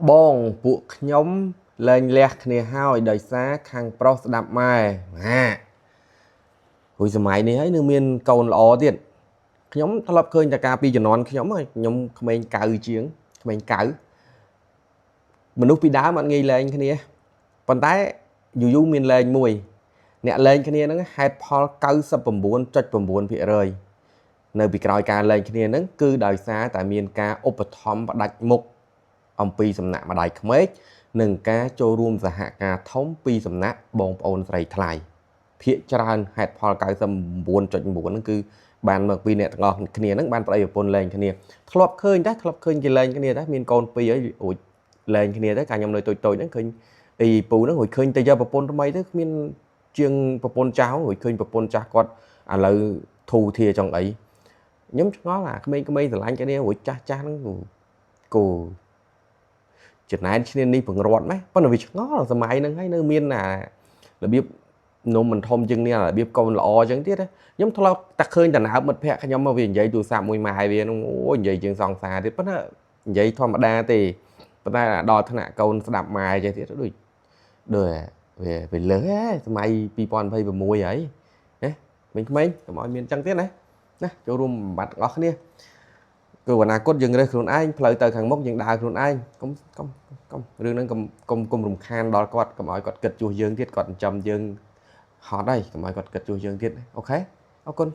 Bong buộc nhóm lên lẹtគ្នាហើយដោយសារខាងប្រុសស្ដាប់ម៉ែហួយសម័យនេះហើយនៅមានកូនល្អទៀតខ្ញុំធ្លាប់ឃើញតែការពីជំនាន់ខ្ញុំក្មេងកៅជាងក្មេងកៅមនុស្សពីដើមអត់ងាយលែងគ្នាប៉ុន្តែយូរមានលែងមួយអ្នកលែងគ្នាហ្នឹងហេតុផល 99.9% នៅពីក្រោយការលែងគ្នាហ្នឹងគឺដោយសារតែមានការឧបត្ថម្ភផ្ដាច់មុខអំពីសំណាក់ម្ដាយក្មេកនិងការចូលរួមសហការធំពីសំណាក់បងប្អូនស្រីថ្លៃភាគច្រើនហេតុផល 99.9 ហ្នឹងគឺបានមកពីអ្នកទាំងអស់គ្នាហ្នឹងបានប្តីប្រពន្ធលែងគ្នាធ្លាប់ឃើញគេលែងគ្នាដែរមានកូនពីរហើយរួចលែងគ្នាទៅកាលខ្ញុំនៅតូចហ្នឹងឃើញអីពូហ្នឹងរួចឃើញទៅយកប្រពន្ធថ្មីទៅគ្មានជាងប្រពន្ធចៅរួចឃើញប្រពន្ធចាស់គាត់ឥឡូវធូធាចង់អីខ្ញុំឆ្ងល់អាក្មេងៗស្រឡាញ់គ្នារួចចាស់ហ្នឹងគូចំណែនឈ្នានីសបង្រាត់ម៉េះប៉ុន្តែវាឆ្ងល់សម័យហ្នឹងហើយនៅមានអារបៀបនំមិនធំជាងនេះរបៀបកូនល្អអញ្ចឹងទៀតខ្ញុំធ្លាប់តែឃើញតំណើបមិត្តភក្តិខ្ញុំមកវានិយាយទូរស័ព្ទមួយម៉ែវាហ្នឹងអូនិយាយជាងសង្សារទៀតប៉ុន្តែនិយាយធម្មតាទេប៉ុន្តែដល់ថ្នាក់កូនស្ដាប់ម៉ែចេះទៀតដូចវាលើសសម័យ2026ហើយណាក្មេងៗកុំឲ្យមានអញ្ចឹងទៀតណាចូលរួមបំបត្តិទាំងអស់គ្នាគឺអនាគតយើងរើសខ្លួនឯងផ្លូវទៅខាងមុខយើងដើរខ្លួនឯងកុំរឿងហ្នឹងកុំរំខានដល់គាត់កុំឲ្យគាត់គិតជួសយើងទៀតគាត់ចិញ្ចឹមយើងហត់ហើយកុំឲ្យគាត់គិតជួសយើងទៀតអូខេអរគុណ